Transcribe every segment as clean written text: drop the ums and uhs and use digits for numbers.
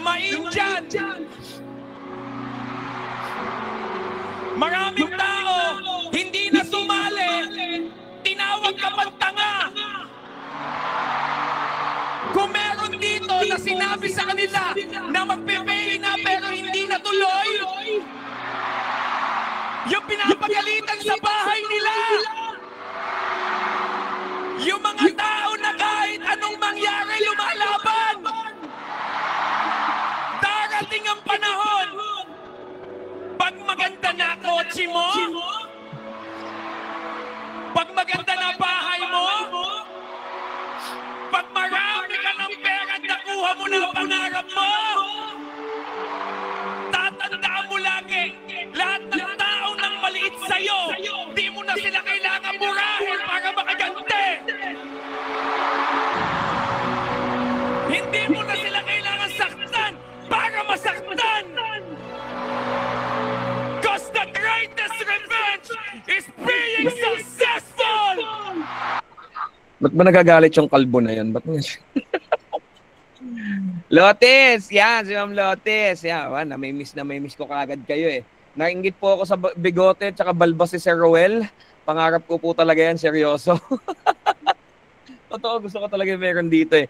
Lumain dyan. Maraming tao, hindi na sumali. Tinawag ka pang tanga. Kung meron dito na sinabi sa kanila na magpe-pay na pero hindi natuloy, yung pinapagalitan sa bahay nila, yung mga tao na kahit anong mangyari lumalaban, darating ang panahon, pag maganda na kotse mo, pag maganda na bahay mo, pag marami ka ng pera at nakuha mo na ang pangarap mo, tatandaan mo lagi, lahat ng tao nang maliit sa'yo, di mo na sila kailangan murahin para makagante. Hindi mo na sila kailangan saktan para masaktan. Because the greatest revenge is being successful! Ba't ba nagagalit yung kalbo na yun? Ba't Lotes! Yan, si Ma'am Lotes. Yan, na-miss ko kaagad kayo eh. Nainggit po ako sa bigote at saka balbas si Sir Roel. Pangarap ko po talaga yan, seryoso. Totoo, gusto ko talaga meron dito eh.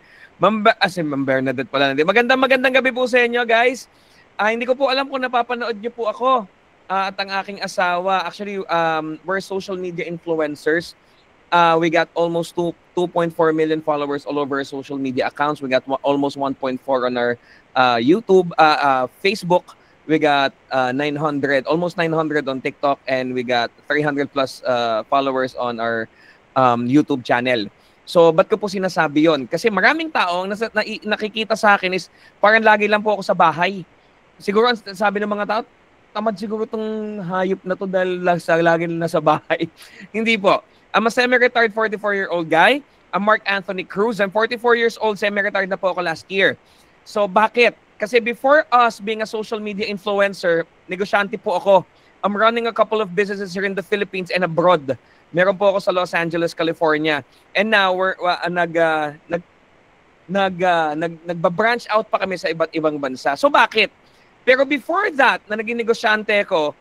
Si Ma'am Bernadette pala. Magandang gabi po sa inyo, guys. Hindi ko po alam kung napapanood niyo po ako at ang aking asawa. Actually, we're social media influencers. We got almost 2.4 million followers all over our social media accounts. We got almost 1.4 on our YouTube, Facebook. We got almost 900 on TikTok, and we got 300 plus followers on our YouTube channel. So, ba't ko po sinasabi yon? Kasi maraming tao nakikita sa akin is parang lagi lang po ako sa bahay. Siguro ang sabi ng mga tao, tamad siguro tong hayop na to dahil lagi na sa bahay. Hindi po. I'm a semi-retired 44-year-old guy. I'm Mark Anthony Cruz. I'm 44 years old. Semi-retired na po ako last year. So, bakit? Kasi before us being a social media influencer, negosyante po ako. I'm running a couple of businesses here in the Philippines and abroad. Meron po ako sa Los Angeles, California. And now, we're nagba-branch out pa kami sa iba't ibang bansa. So, bakit? Pero before that, na naging negosyante ko,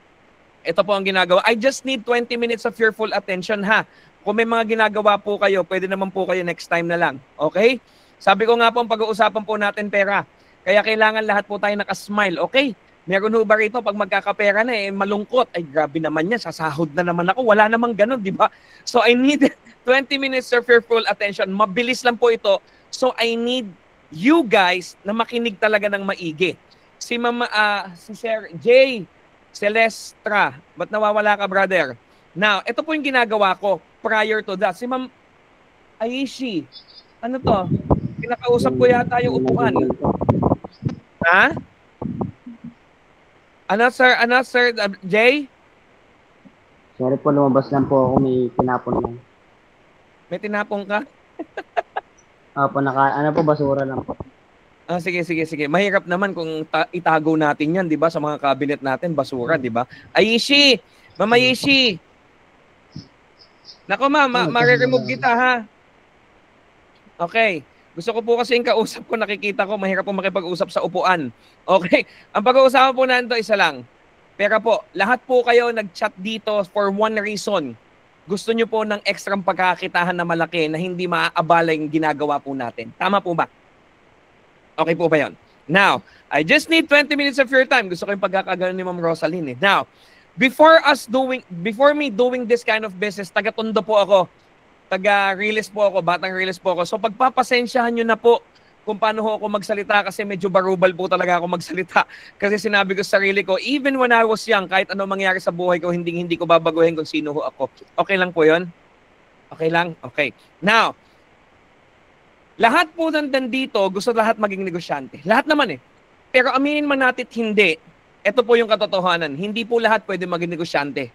ito po ang ginagawa. I just need 20 minutes of your full attention, ha? Kung may mga ginagawa po kayo, pwede naman po kayo next time na lang. Okay? Sabi ko nga po, pag-uusapan po natin pera. Kaya kailangan lahat po tayo nakasmile. Okay? Meron ho ba rito, pag magkakapera na, malungkot. Ay, grabe naman yan. Sasahod na naman ako. Wala namang ganun, di ba? So, I need 20 minutes of your full attention. Mabilis lang po ito. So, I need you guys na makinig talaga ng maigi. Si Sir Jay Celestra. Ba't nawawala ka, brother? Now, ito po yung ginagawa ko prior to that. Si Ma'am Aishi. Ano to? Pinakausap ko yata yung upuan. Ha? Ano, sir? Jay? Sorry po, lumabas lang po ako. May tinapon lang. May tinapon ka? Opo, ano po, basura lang po. Sige. Mahirap naman kung itago natin yan, di ba? Sa mga cabinet natin, basura, di ba? Aishi! Mama Aishi! Nako, ma-remove kita, ha? Okay. Gusto ko po kasi yung kausap ko, nakikita ko, mahirap po makipag-usap sa upuan. Okay. Ang pag-uusapan po natin isa lang. Pero po, lahat po kayo nag-chat dito for one reason. Gusto nyo po ng ekstrang pagkakitahan na malaki na hindi maaabala yung ginagawa po natin. Tama po ba? Okay po ba yun? Now, I just need 20 minutes of your time. Gusto ko yung pagkakagano ni Ma'am Rosaline. Now, before me doing this kind of business, taga-Tondo po ako. Taga-release po ako, batang release po ako. So, pagpapasensyahan nyo na po kung paano ako magsalita kasi medyo barubal po talaga ako magsalita. Kasi sinabi ko sa sarili ko, even when I was young, kahit ano mangyari sa buhay ko, hindi ko babaguhin kung sino ho ako. Okay lang po yun? Okay lang? Okay. Now, lahat po nandito, gusto lahat maging negosyante. Lahat naman eh. Pero aminin man natin hindi. Ito po yung katotohanan. Hindi po lahat pwede maging negosyante.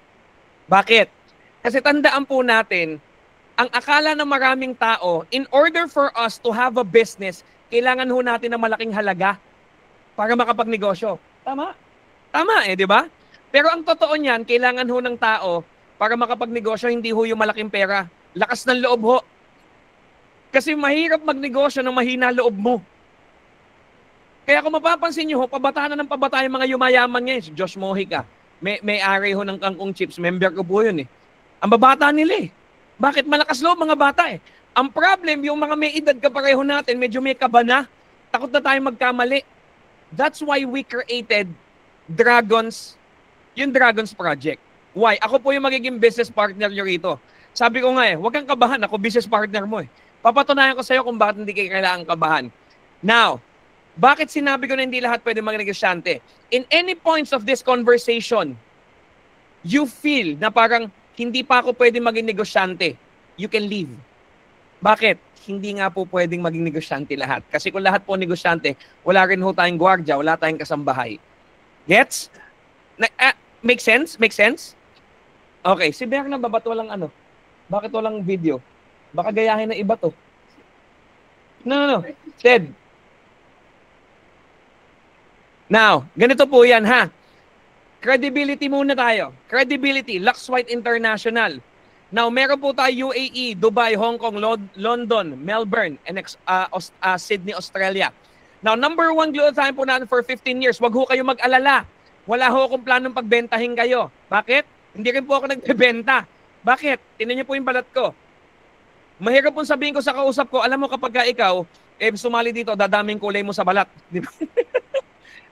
Bakit? Kasi tandaan po natin, ang akala ng maraming tao, in order for us to have a business, kailangan ho natin ng malaking halaga para makapagnegosyo. Tama? Tama eh, di ba? Pero ang totoo niyan, kailangan ho ng tao para makapagnegosyo, hindi ho yung malaking pera. Lakas ng loob ho. Kasi mahirap magnegosyo ng mahina loob mo. Kaya kung mapapansin nyo, pabataan na ng pabataan yung mga yumayaman ngayon. Si Josh Mojica, may-ari ho ng Kangkong Chips. Member ko po yun eh. Ang babata nila eh. Bakit? Malakas loob mga bata eh. Ang problem, yung mga may edad kapareho natin, medyo may kaba na. Takot na tayo magkamali. That's why we created yung Dragons Project. Why? Ako po yung magiging business partner nyo rito. Sabi ko nga eh, huwag kang kabahan. Ako business partner mo eh. Papatunayan ko sa'yo kung bakit hindi kayo kailangan kabahan. Now, bakit sinabi ko na hindi lahat pwede mag-negosyante? In any points of this conversation, you feel na parang hindi pa ako pwede maging negosyante, you can leave. Bakit? Hindi nga po pwedeng maging negosyante lahat. Kasi kung lahat po negosyante, wala rin ho tayong gwardiya, wala tayong kasambahay. Gets? Make sense? Make sense? Okay, si Berna ba? Ba't walang ano? Bakit walang video? Baka gayahin na iba to. No. Ted. Now, ganito po yan ha. Credibility muna tayo. Credibility, Lux White International. Now, meron po tayo UAE, Dubai, Hong Kong, London, Melbourne, and Sydney, Australia. Now, number 1 glutathione po natin for 15 years. Wag ho kayo mag-alala. Wala ho akong planong pagbentahin kayo. Bakit? Hindi rin po ako nagbebenta. Bakit? Tingnan niyo po yung balat ko. Mahirap pong sabihin ko sa kausap ko, alam mo kapag ikaw, sumali dito, dadaming kulay mo sa balat. Di ba?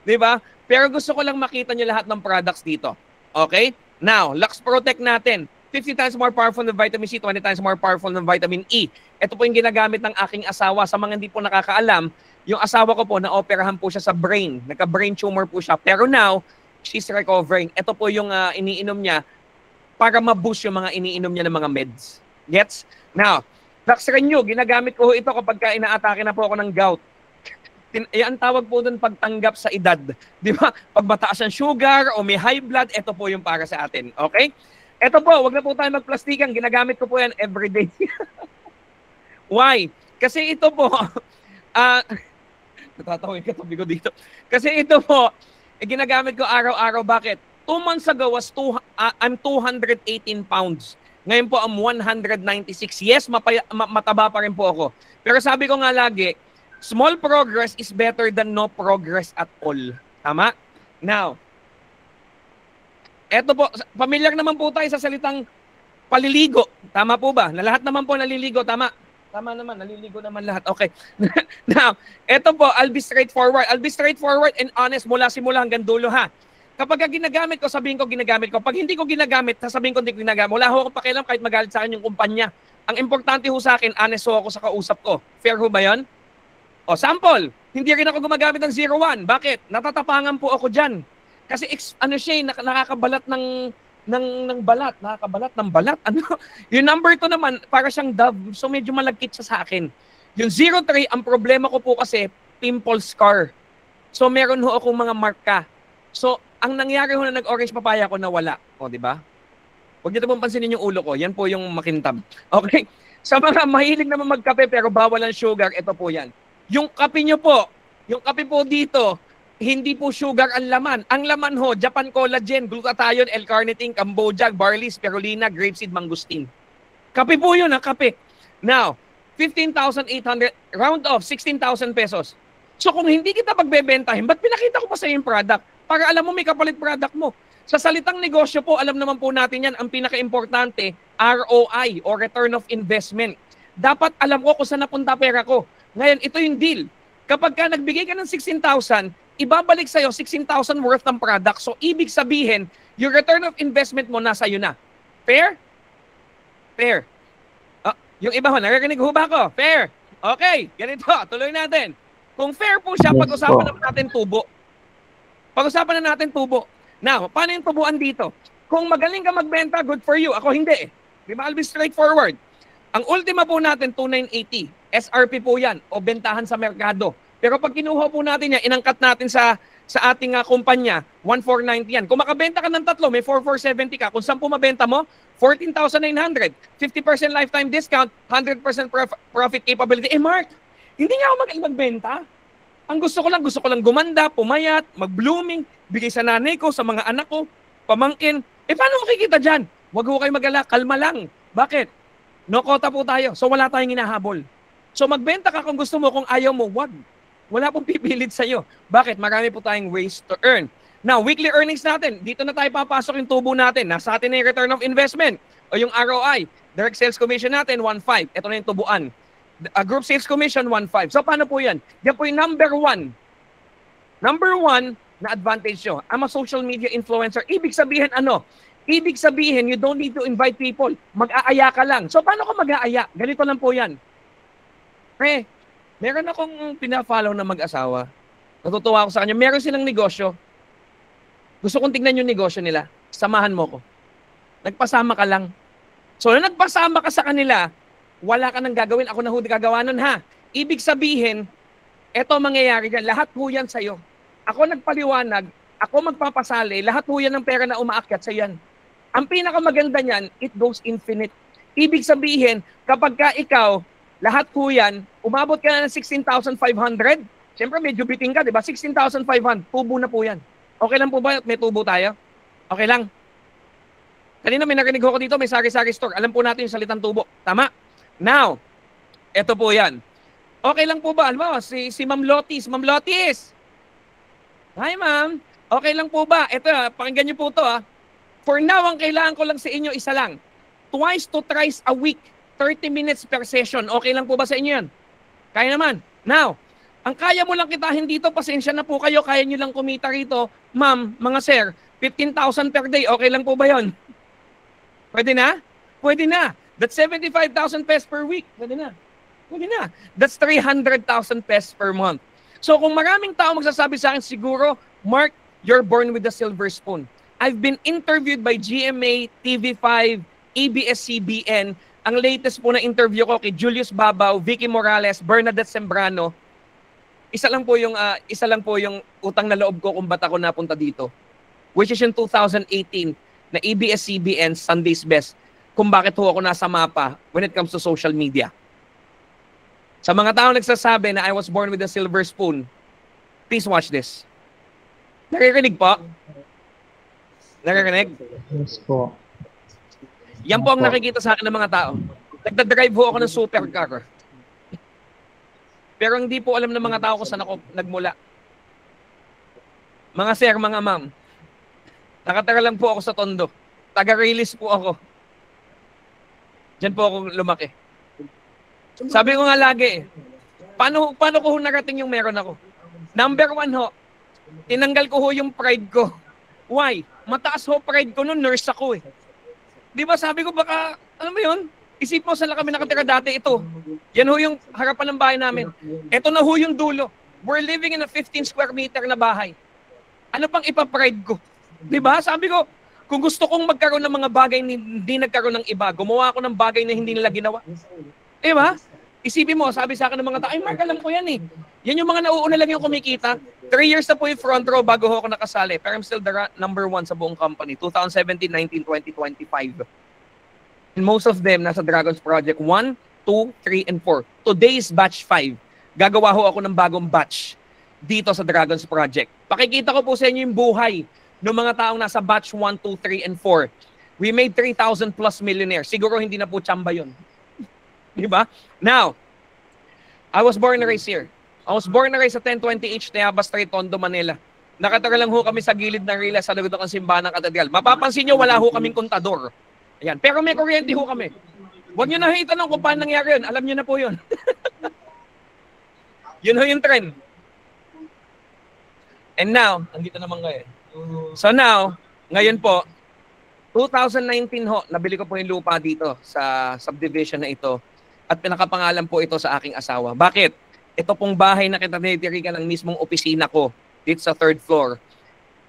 Diba? Pero gusto ko lang makita nyo lahat ng products dito. Okay? Now, Lux Protect natin. 50 times more powerful than vitamin C, 20 times more powerful than vitamin E. Ito po yung ginagamit ng aking asawa. Sa mga hindi po nakakaalam, yung asawa ko po, naoperahan po siya sa brain. Nagka-brain tumor po siya. Pero now, she's recovering. Ito po yung iniinom niya para ma-boost yung mga iniinom niya ng mga meds. Gets? Now, Lux Renew, ginagamit ko ito kapag inaatake na po ako ng gout. Ang tawag po doon pagtanggap sa edad. Di ba? Pag mataas ang sugar o may high blood, ito po yung para sa atin. Okay? Ito po, wag na po tayo magplastikan. Ginagamit ko po yan everyday. Why? Kasi ito po, natatawin ka tabi ko dito. Kasi ito po, ginagamit ko araw-araw. Bakit? 2 months ago, I'm 218 pounds. Ngayon po, I'm 196. Yes, mataba pa rin po ako. Pero sabi ko nga lagi, small progress is better than no progress at all. Tama? Now, eto po, familiar naman po tayo sa salitang paliligo. Tama po ba? Na lahat naman po naliligo. Tama? Tama naman, naliligo naman lahat. Okay. Now, eto po, I'll be straightforward. I'll be straightforward and honest mula simula hanggang dulo ha. Kapag ginagamit ko, sabihin ko ginagamit ko. Pag hindi ko ginagamit, sasabihin ko hindi ko ginagamit. Wala ho akong pakialam kahit magalit sa akin yung kumpanya. Ang importante ho sa akin, honest ho ako sa kausap ko. Fair ho ba yun? O, sample, hindi rin ako gumagamit ng 01. Bakit? Natatapangan po ako dyan. Kasi nakakabalat ng balat. Nakakabalat ng balat. Ano? Yung number 2 naman, para siyang dove. So, medyo malagkit siya sa akin. Yung 03, ang problema ko po kasi, pimple scar. So, meron ho akong mga marka. So, ang nangyari ho na nag-orange papaya ko na wala. O, di ba? Huwag niyo naman pansinin yung ulo ko. Yan po yung makintab. Okay? Sa mga mahilig naman magkape pero bawal ang sugar, ito po yan. Yung kape nyo po, yung kape po dito, hindi po sugar ang laman. Ang laman ho, Japan collagen, glutathione, L-carnitine, Cambogia, barley, spirulina, grapeseed, mangosteen. Kape po yun, kape. Now, 15,800, round off, 16,000 pesos. So kung hindi kita pagbebentahin, ba't pinakita ko pa sa yung product? Para alam mo may kapalit product mo. Sa salitang negosyo po, alam naman po natin yan, ang pinaka-importante, ROI o return of investment. Dapat alam ko kung saan napunta pera ko. Ngayon, ito yung deal. Kapag ka nagbigay ka ng 16,000, ibabalik sa'yo 16,000 worth ng product. So, ibig sabihin, yung return of investment mo nasa iyo na. Fair? Fair. Yung iba ho, naririnig ho ba ako? Fair. Okay, ganito, tuloy natin. Kung fair po siya, pag-usapan na natin tubo. Pag-usapan na natin tubo. Now, paano yung tubuan dito? Kung magaling ka magbenta, good for you. Ako hindi eh. Di ba? I'll be straightforward. Ang ultima po natin, 2,980. SRP po yan, o bentahan sa merkado. Pero pag kinuha po natin yan, inangkat natin sa ating kumpanya, 1,490 yan. Kung makabenta ka ng 3, may 4,470 ka. Kung 10 mabenta mo, 14,900. 50% lifetime discount, 100% profit capability. Mark, hindi nga ako magaling magbenta. Ang gusto ko lang gumanda, pumayat, mag-blooming, bigay sa nanay ko, sa mga anak ko, pamangkin. Paano makikita dyan? Huwag ho kayo mag-ala, kalma lang. Bakit? No quota po tayo, so wala tayong hinahabol. So magbenta ka kung gusto mo, kung ayaw mo, wag. Wala pong pipilit sa'yo. Bakit? Marami po tayong ways to earn. Now, weekly earnings natin, dito na tayo papasok yung tubo natin. Nasa atin na yung return of investment o yung ROI. Direct sales commission natin, 1.5. Ito na yung tubuan. Group sales commission, 1.5. So, paano po yan? Yan po yung number one. Number one na advantage nyo. I'm a social media influencer. Ibig sabihin ano? Ibig sabihin, you don't need to invite people. Mag-aaya ka lang. So, paano ka mag-aaya? Ganito lang po yan. Meron akong pina-follow na mag-asawa. Natutuwa ako sa kanya. Meron silang negosyo. Gusto kong tignan yung negosyo nila. Samahan mo ko. Nagpasama ka lang. So, nung nagpasama ka sa kanila, wala ka nang gagawin. Ako na huli gagawa nun, ha? Ibig sabihin, eto mangyayari dyan. Lahat po yan sa'yo. Ako nagpaliwanag, ako magpapasali, lahat po yan ng pera na umaakyat sa yan. Ang pinakamaganda niyan, it goes infinite. Ibig sabihin, kapag ka ikaw, lahat po yan, umabot ka na ng 16,500, siyempre medyo biting ka, di ba? 16,500, tubo na po yan. Okay lang po ba? May tubo tayo? Okay lang. Kanina may narinig ko dito, may sari-sari store. Alam po natin yung salitang tubo. Tama? Now, eto po yan. Okay lang po ba? Alam mo, si Ma'am Lotis. Ma'am Lotis! Hi, ma'am. Okay lang po ba? Ito, pakinggan niyo po ito, ha. For now, ang kailangan ko lang sa inyo, isa lang. Twice to thrice a week, 30 minutes per session. Okay lang po ba sa inyo yan? Kaya naman. Now, ang kaya mo lang kitahin dito, pasensya na po kayo, kaya nyo lang kumita rito. Ma'am, mga sir, 15,000 per day. Okay lang po ba yon? Pwede na? Pwede na. That's 75,000 pesos per week. Pwede na. Pwede na. That's 300,000 pesos per month. So kung maraming tao magsasabi sa akin, siguro, Mark, you're born with a silver spoon. I've been interviewed by GMA, TV5, ABS-CBN. Ang latest po na interview ko kay Julius Babaw, Vicky Morales, Bernadette Sembrano. Isa lang po yung utang na loob ko kung ba't ako napunta dito. Which is yung 2018 na ABS-CBN Sunday's Best. Kung bakit ho ako nasa mapa when it comes to social media. Sa mga tao nagsasabi na I was born with a silver spoon, please watch this. Naririnig po? Naririnig? Yes po. Yan po ang nakikita sa akin ng mga tao. Nagdadrive ho ako ng supercar. Pero hindi po alam ng mga tao kung saan ako nagmula. Mga sir, mga ma'am, nakatara lang po ako sa Tondo. Taga-release po ako. Diyan po ako lumaki. Sabi ko nga lagi, paano ko ho narating yung meron ako? Number one ho, tinanggal ko ho yung pride ko. Why? Mataas ho pride ko noon, nurse ako eh. Di ba sabi ko baka, ano mo yun? Isip mo saan lang kami nakatira dati ito. Yan ho yung harapan ng bahay namin. Ito na ho yung dulo. We're living in a 15 square meter na bahay. Ano pang ipa-pride ko? Di ba? Sabi ko, kung gusto kong magkaroon ng mga bagay na hindi nagkaroon ng iba, gumawa ako ng bagay na hindi nila ginawa. Eh ba? Isipin mo, sabi sa akin ng mga tao, ay Mark, alam ko yan eh. Yan yung mga nauuna lang yung kumikita. 3 years na po yung front row bago ako nakasali. Pero I'm still the number one sa buong company. 2017, 19, 20, 25. And most of them nasa Dragons Project 1, 2, 3, and 4. Today's batch 5. Gagawa ho ako ng bagong batch dito sa Dragons Project. Pakikita ko po sa inyo yung buhay ng mga taong nasa batch 1, 2, 3, and 4. We made 3,000 plus millionaires. Siguro hindi na po tsamba yun. Diba? Now, I was born and raised here. I was born and raised sa 1020H Tayabas Street, Tondo, Manila. Nakatara lang ho kami sa gilid ng Rila sa lugod ng simbahan ng katedral. Mapapansin nyo, wala ho kaming kontador. Ayan. Pero may kuryente ho kami. Huwag nyo na itanong kung paano nangyari yun. Alam nyo na po yun. Yun ho yung trend. And now, andito naman kayo. So now, ngayon po, 2019 ho, nabili ko po yung lupa dito sa subdivision na ito. At pinakapangalan po ito sa aking asawa. Bakit? Ito pong bahay na kinatitirikan ng mismong opisina ko dito sa 3rd floor.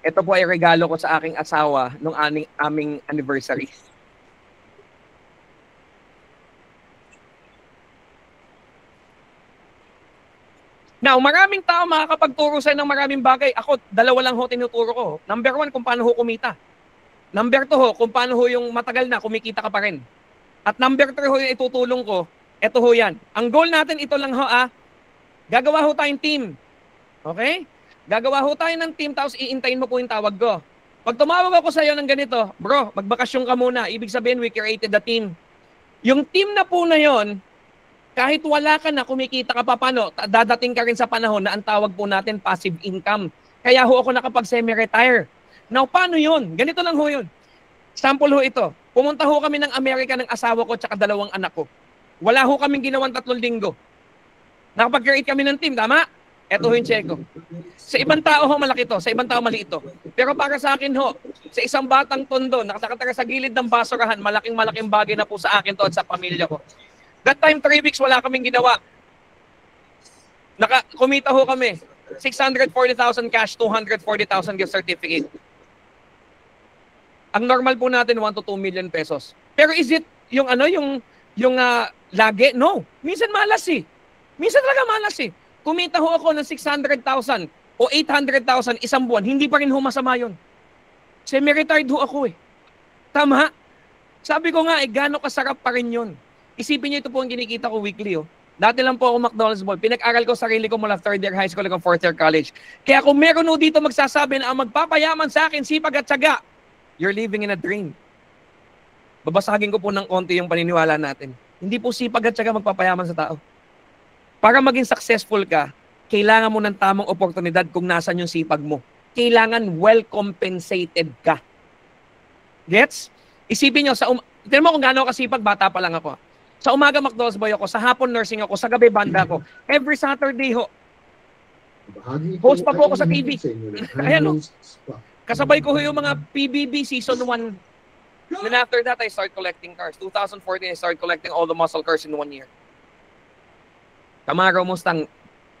Ito po ay regalo ko sa aking asawa nung aming anniversary. Now, maraming tao makakapagturo sa'yo ng maraming bagay. Ako, 2 lang ho tinuturo ko. Number 1, kung paano ho kumita. Number 2 ho, kung paano ho yung matagal na, kumikita ka pa rin. At number 3 ho yung itutulong ko, eto ho yan. Ang goal natin, ito lang ho gagawa ho tayong team. Okay? Gagawa ho tayo ng team, tapos iintayin mo po yung tawag ko. Pag tumawag ako sa'yo ng ganito, bro, magbakasyon ka muna. Ibig sabihin, we created a team. Yung team na po na yon, Kahit wala ka na, kumikita ka pa, paano? Dadating ka rin sa panahon na ang tawag po natin passive income. Kaya ho ako nakapag-semi-retire. Now, paano yun? Ganito lang ho yun. Sample ho ito. Pumunta ho kami ng Amerika ng asawa ko at 2 anak ko. Wala ho kaming ginawang 3 linggo. Nakapag-create kami ng team, tama? Eto ho yung check ko. Sa ibang tao ho, malaki to. Sa ibang tao, mali ito. Pero para sa akin ho, sa isang batang tondo, nakataka sa gilid ng basurahan, malaking bagay na po sa akin to at sa pamilya ko. That time, 3 weeks, wala kaming ginawa. Kumita ho kami. 640,000 cash, 240,000 gift certificate. Ang normal po natin, 1 to 2 million pesos. Pero is it yung lagi? No. Minsan malas eh. Minsan talaga malas eh. Kumita ho ako ng 600,000 o 800,000 isang buwan, hindi pa rin ho masama yun. Semi-retired ho ako eh. Tama? Sabi ko nga, gano'ng kasarap pa rin yun. Isipin niyo ito po ang kinikita ko weekly. Oh. Dati lang po ako McDonald's boy. Pinag-aral ko sarili ko mula 3rd year high school hanggang 4th year college. Kaya kung meron ho dito magsasabi na ang magpapayaman sa akin, sipag at tiyaga, you're living in a dream. Babasagin ko po ng konti yung paniniwala natin. Hindi po sipag at tiyaga magpapayaman sa tao. Para maging successful ka, kailangan mo ng tamang oportunidad kung nasan yung sipag mo. Kailangan well compensated ka. Gets? Isipin nyo, tignan mo kung gaano kasipag, bata pa lang ako. Sa umaga McDonald's boy ako, sa hapon nursing ako, sa gabi banda ako. Every Saturday ho. Host pa po ako sa TV. Ayan ho. Kasabay ko ho yung mga PBB season 1. Then after that, I started collecting cars. 2014, I started collecting all the muscle cars in 1 year. Camaro, Mustang,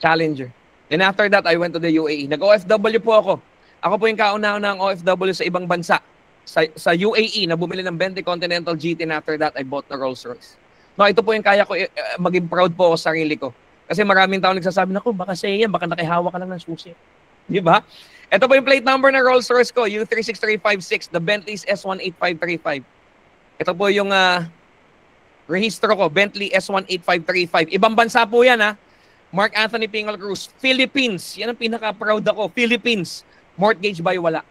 Challenger. Then after that, I went to the UAE. Nag-OFW po ako. Ako po yung kauna-unang OFW sa ibang bansa. Sa UAE, na bumili ng 20 Continental GT, and after that, I bought the Rolls Royce. No, ito po yung kaya ko maging proud po ako sa sarili ko. Kasi maraming tao nagsasabi, naku, baka sa'yo yan, baka nakihawa ka lang ng susi. Di ba? Ito po yung plate number ng Rolls Royce ko, U36356, the Bentley's S18535. Ito po yung rehistro ko, Bentley S18535. Ibang bansa po yan, ha? Mark Anthony Pingal Cruz, Philippines. Yan ang pinaka-proud ako, Philippines. Mortgage by wala.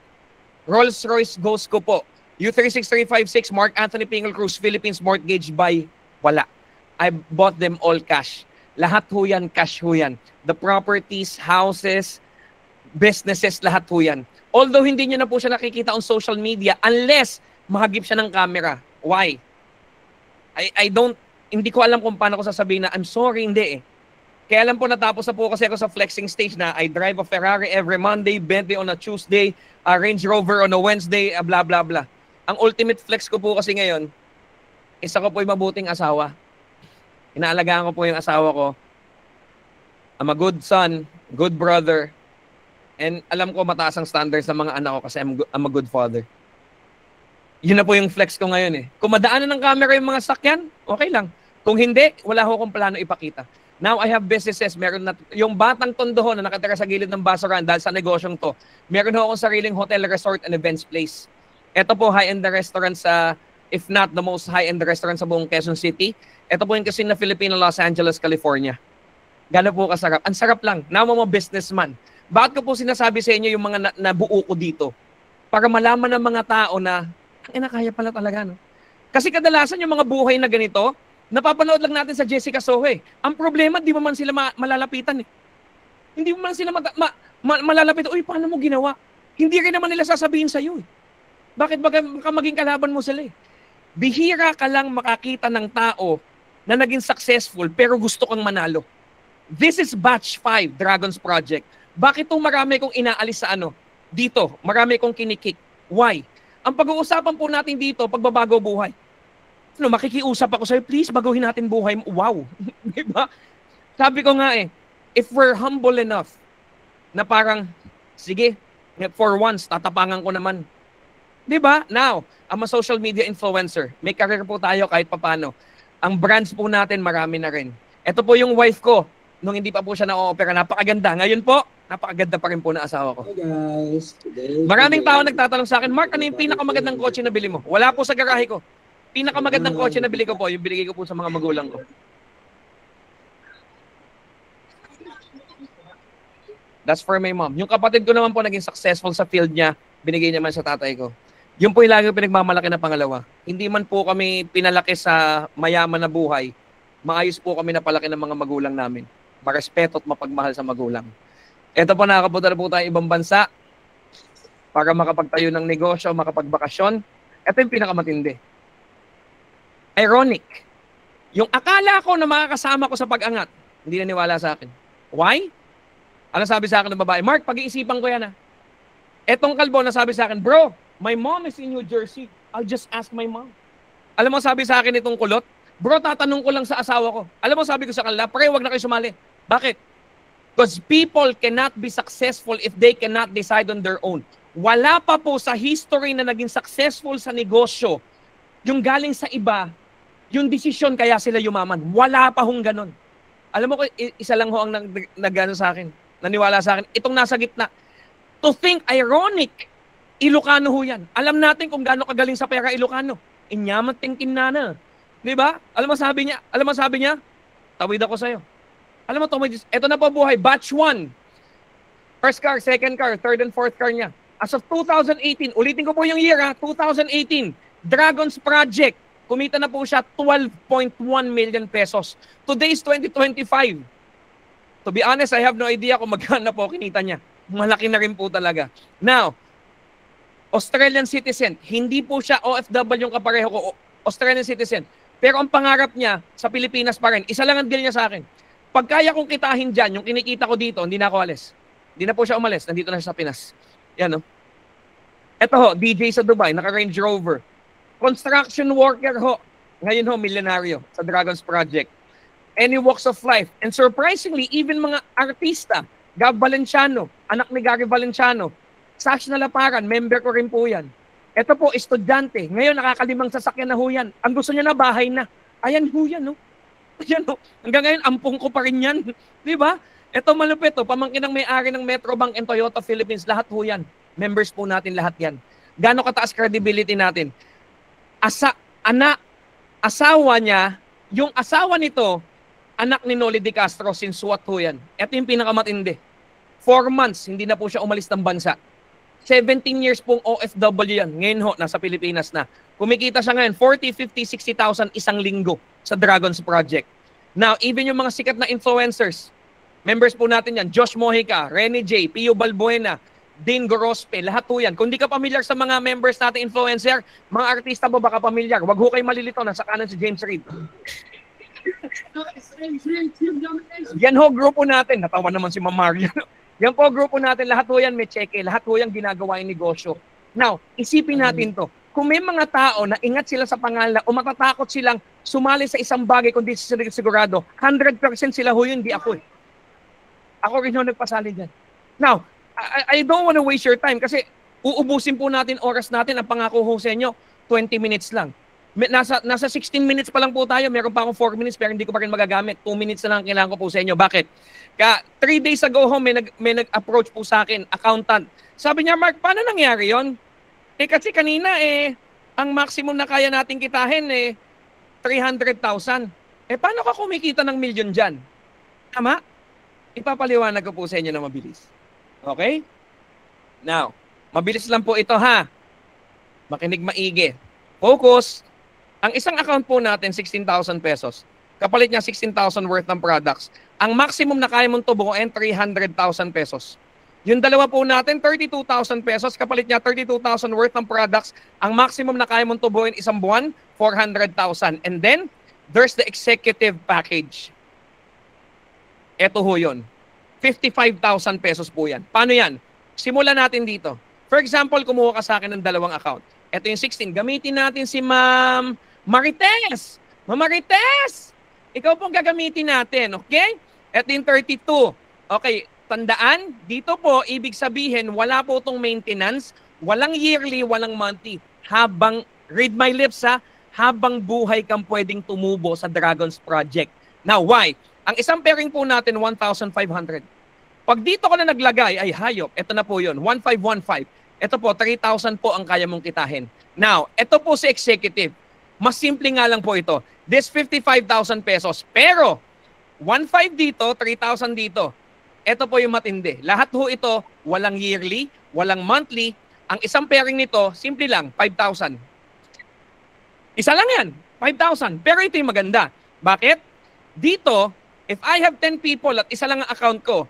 Rolls Royce Ghost ko po, U36356, Mark Anthony Pingal Cruz, Philippines. Mortgage by wala. I bought them all cash. Lahat ho yan, cash ho yan. The properties, houses, businesses, lahat ho yan. Although hindi nyo na po siya nakikita on social media unless mahagip siya ng camera. Why? Hindi ko alam kung paano ko sasabihin na I'm sorry, hindi eh. Kaya alam po natapos na po kasi ako sa flexing stage na I drive a Ferrari every Monday, Bentley on a Tuesday, Range Rover on a Wednesday, blah blah blah. Ang ultimate flex ko po kasi ngayon, isa ko po yung mabuting asawa. Inaalagaan ko po yung asawa ko. I'm a good son, good brother, and alam ko mataas ang standards ng mga anak ko kasi I'm a good father. Yun na po yung flex ko ngayon eh. Kung madaanan ng camera yung mga sakyan, okay lang. Kung hindi, wala ho akong plano ipakita. Now I have businesses, meron na, yung batang tondo ho na nakatira sa gilid ng basurahan dahil sa negosyong to, meron ho akong sariling hotel, resort, and events place. Ito po, high-end restaurant sa, if not the most high-end restaurant sa buong Quezon City. Ito po yung Casino Filipino, Los Angeles, California. Gano'n po kasarap. Ang sarap lang. Now, mga businessman. Bakit ko po sinasabi sa inyo yung mga nabuo ko dito? Para malaman ng mga tao na, ang kaya pala talaga, no? Kasi kadalasan yung mga buhay na ganito, napapanood lang natin sa Jessica Sohe. Ang problema, di mo man sila malalapitan eh. Hindi mo man sila malalapitan. Uy, paano mo ginawa? Hindi rin naman nila sasabihin sa'yo eh. Bakit baka maging kalaban mo sila eh? Bihira ka lang makakita ng tao na naging successful pero gusto kang manalo. This is Batch 5, Dragons Project. Bakit itong marami kong inaalis sa dito, marami kong kinikik. Why? Ang pag-uusapan po natin dito, pagbabago buhay. Makikiusap ako sa'yo, please, baguhin natin buhay mo. Wow. Diba? Sabi ko nga if we're humble enough na parang, sige, for once, tatapangan ko naman. Diba? Now, I'm a social media influencer. May career po tayo kahit papano. Ang brands po natin, marami na rin. Ito po yung wife ko, nung hindi pa po siya na-opera, napakaganda. Ngayon po, napakaganda pa rin po na asawa ko. Hey guys, Maraming tao nagtatanong sa akin, Mark, ano yung pinakamagandang kotse na bili mo? Wala po sa garahe ko. Pinakamagandang kotse na bili ko po, yung binigay ko po sa mga magulang ko. That's for my mom. Yung kapatid ko naman po naging successful sa field niya, binigay niya man sa tatay ko. Yung po yung lagi pinagmamalaki na pangalawa. Hindi man po kami pinalaki sa mayaman na buhay. maayos po kami na palaki ng mga magulang namin. Marespeto at mapagmahal sa magulang. Ito po, nakakapunta na po tayo ibang bansa para makapagtayo ng negosyo, makapagbakasyon. Ito yung pinakamatindi. Ironic. Yung akala ko na makakasama ko sa pag-angat, hindi naniwala sa akin. Why? Ano sabi sa akin ng babae? Mark, pag-iisipan ko yan. Etong kalbo na sabi sa akin, bro, my mom is in New Jersey. I'll just ask my mom. Alam mo sabi sa akin itong kulot? Bro, tatanong ko lang sa asawa ko. Alam mo sabi ko sa kanila, pre, wag na kayo sumali. Bakit? Because people cannot be successful if they cannot decide on their own. Wala pa po sa history na naging successful sa negosyo, yung galing sa iba, yung desisyon kaya sila yumaman. Wala pa hong ganun. Alam mo ko, isa lang ho ang nagano sa akin, naniwala sa akin. Itong nasa gitna. To think ironic, Ilocano ho yan. Alam natin kung gaano kagaling sa pera Ilocano. Inyaman tingkin na. Di ba? Alam mo sabi niya? Tawid ako sa'yo. Alam mo, ito na po buhay. Batch 1. First car, second car, third and fourth car niya. As of 2018, ulitin ko po yung year 2018, Dragons Project. Kumita na po siya 12.1 million pesos. Today is 2025. To be honest, I have no idea kung magkano po kinita niya. Malaki na rin po talaga. Now, Australian citizen. Hindi po siya OFW yung kapareho ko. Australian citizen. Pero ang pangarap niya sa Pilipinas pa rin. Isa lang ang deal niya sa akin. Pag kaya kong kitahin dyan, yung kinikita ko dito, hindi na ako alis. Hindi na po siya umalis. Nandito na siya sa Pinas. Yan, no? Ito ho, DJ sa Dubai, naka-Range Rover. Construction worker ho. Ngayon ho, milyonaryo sa Dragons Project. Any walks of life. And surprisingly, even mga artista, Gab Valenciano, anak ni Gary Valenciano, Sash na Laparan, member ko rin po yan. Ito po, estudyante. Ngayon, nakakalimang sasakyan na ho yan. Ang gusto niya na, bahay na. Ayan ho yan, no? Ayan ho. Hanggang ngayon, ampong ko pa rin yan. Di ba? Ito malupit, oh. Pamangkin ng may-ari ng Metrobank and Toyota Philippines. Lahat ho yan. Members po natin lahat yan. Gano'ng kataas credibility natin? Asawa niya, yung asawa nito, anak ni Noli De Castro, sinsuat ho yan. Ito yung pinakamatindi. 4 months, hindi na po siya umalis ng bansa. 17 years pong OFW yan. Ngayon ho, nasa Pilipinas na. Kumikita siya ngayon, 40, 50, 60,000 isang linggo sa Dragons Project. Now, even yung mga sikat na influencers, members po natin yan, Josh Mojica, Rene J, Pio Balbuena, Dean Gorospe, lahat po yan. Kung di ka familiar sa mga members natin influencer, mga artista mo baka familiar. Wag ho kayo malilito, nasa kanan si James Reid. Yan ho, grupo natin. Natawa naman si Ma'am Maria. Yan po, grupo natin, lahat ho yan may cheque, lahat ho yan ginagawa yung negosyo. Now, isipin natin to. Kung may mga tao na ingat sila sa pangalan o matatakot silang sumali sa isang bagay kung di sila sigurado, 100% sila ho yun, di ako eh. Ako rin ho nagpasali dyan. Now, I don't want to waste your time kasi uubusin po natin oras natin. Ang pangako ho sa inyo, 20 minutes lang. Nasa 16 minutes pa lang po tayo. Meron pa akong 4 minutes pero hindi ko pa rin magagamit. 2 minutes na lang kailangan ko po sa inyo. Bakit? 3 days ago ho, may nag-approach po sa akin, accountant. Sabi niya, Mark, paano nangyari yon? Kasi kanina ang maximum na kaya natin kitahin 300,000. Paano ka kumikita ng milyon dyan? Tama? Ipapaliwanag ko po sa inyo na mabilis. Okay? Now, mabilis lang po ito ha. Makinig maigi. Focus. Ang isang account po natin, 16,000 pesos. Kapalit niya 16,000 worth ng products. Ang maximum na kaya mong tubuin, 300,000 pesos. Yung dalawa po natin, 32,000 pesos. Kapalit niya 32,000 worth ng products. Ang maximum na kaya mong tubuin isang buwan, 400,000. And then, there's the executive package. Ito ho yun. 55,000 pesos po yan. Paano yan? Simulan natin dito. For example, kumuha ka sa akin ng dalawang account. Ito yung 16. Gamitin natin si Ma'am Marites. Ma'am Marites! Ikaw pong gagamitin natin, okay? Ito yung 32. Okay, tandaan, dito po, ibig sabihin, wala po itong maintenance, walang yearly, walang monthly. Read my lips ha, habang buhay kang pwedeng tumubo sa Dragons Project. Now, why? Ang isang pairing po natin, 1,500. Pag dito ka na naglagay, ay hayop, ito na po yun, 1,515. Ito po, 3,000 po ang kaya mong kitahin. Now, ito po si executive. Mas simple nga lang po ito. This 55,000 pesos. Pero, 1,500 dito, 3,000 dito. Ito po yung matindi. Lahat ho ito, walang yearly, walang monthly. Ang isang pairing nito, simple lang, 5,000. Isa lang yan, 5,000. Pero ito yung maganda. Bakit? Dito, if I have 10 people at isa lang ang account ko,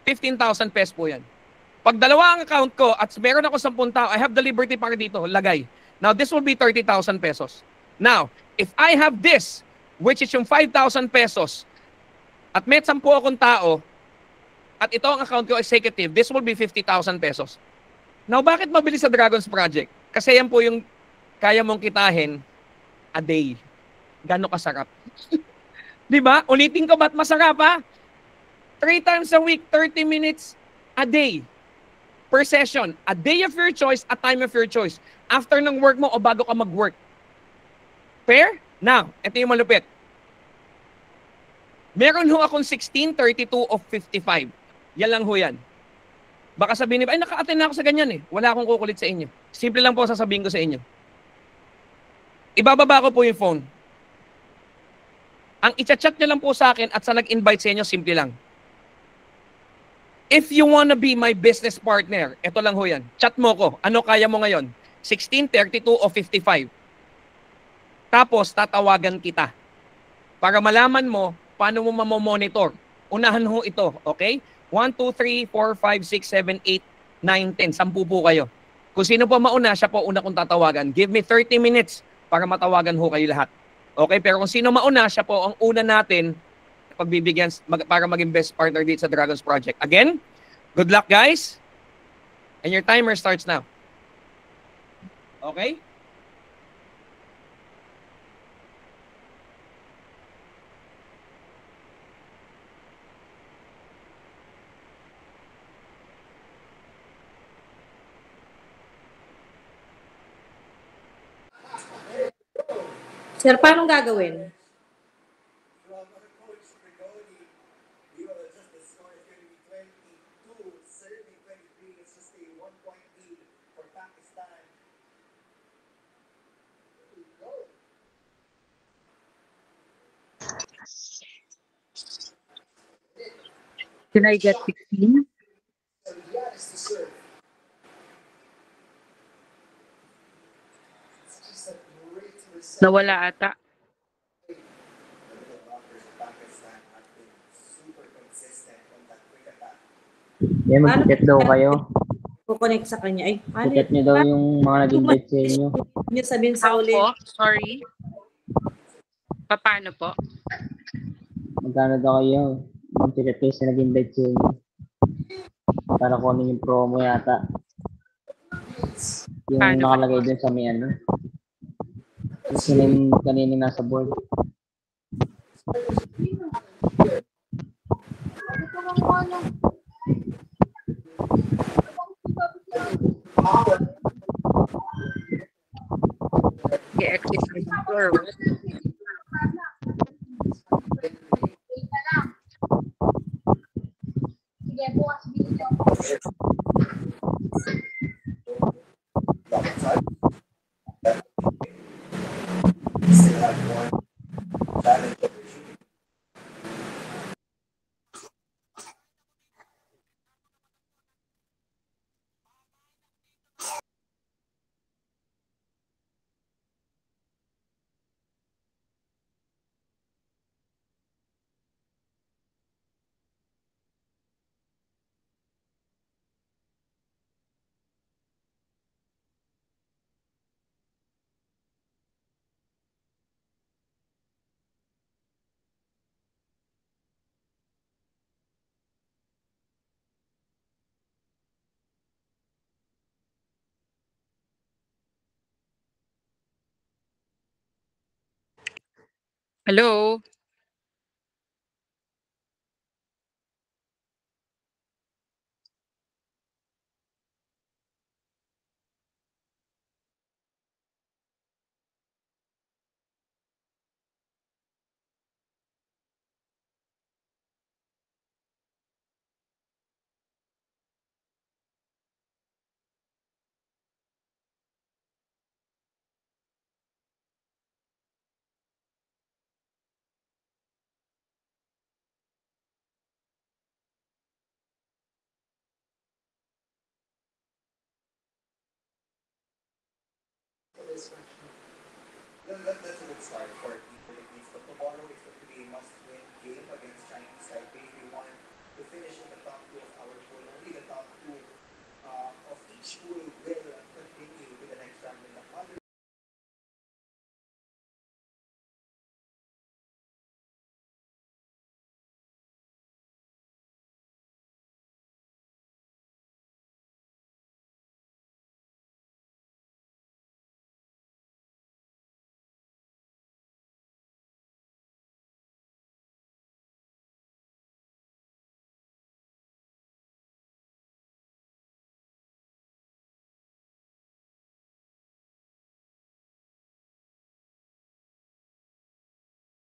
15,000 pesos po yan. Pag dalawa ang account ko at meron ako 10 tao, I have the liberty para dito, lagay. Now, this will be 30,000 pesos. Now, if I have this, which is yung 5,000 pesos, at may 10 akong tao, at ito ang account ko executive, this will be 50,000 pesos. Now, bakit mabilis sa Dragons Project? Kasi yan po yung kaya mong kitahin a day. Gano'ng kasarap. Di ba? Ulitin ko, ba't masarap ha? 3 times a week, 30 minutes a day per session. A day of your choice, a time of your choice. After ng work mo o bago ka mag-work. Fair? Now, ito yung malupit. Meron ho akong 16, 32 of 55. Yan lang ho yan. Baka sabihin niyo, ay naka-attend na ako sa ganyan eh. Wala akong kukulit sa inyo. Simple lang po sasabihin ko sa inyo. Ibababa ko po yung phone. Ang i-chat nyo lang po sa akin at sa nag-invite sa inyo, simple lang. If you wanna be my business partner, ito lang ho yan. Chat mo ko. Ano kaya mo ngayon? 16, 32 o 55. Tapos, tatawagan kita. Para malaman mo, paano mo mamomonitor. Unahan ho ito, okay? 1, 2, 3, 4, 5, 6, 7, 8, 9, 10. 10 po kayo. Kung sino po mauna, siya po una kong tatawagan. Give me 30 minutes para matawagan ho kayo lahat. Okay? Pero kung sino mauna, siya po ang una natin pagbibigyan para maging best partner dito sa Dragons Project. Again, good luck guys. And your timer starts now. Okay? Sir, paano gagawin? Can I get 16? Nawala ata. Yan, mag-chat daw kayo. Kukonect sa kanya. Ay, paano? Chat nyo daw yung mga nag-invite sa inyo. Niyo sabihin sa How uli. po? Sorry. Paano po? Magkano daw kayo? Yung chat kayo sa nag-invite sa inyo. Para kunin yung promo yata. Yung Paano? nakalagay dun sa may ano. Yung kanina nasa board. I-exit ko dito or what? Hello? That's a good start for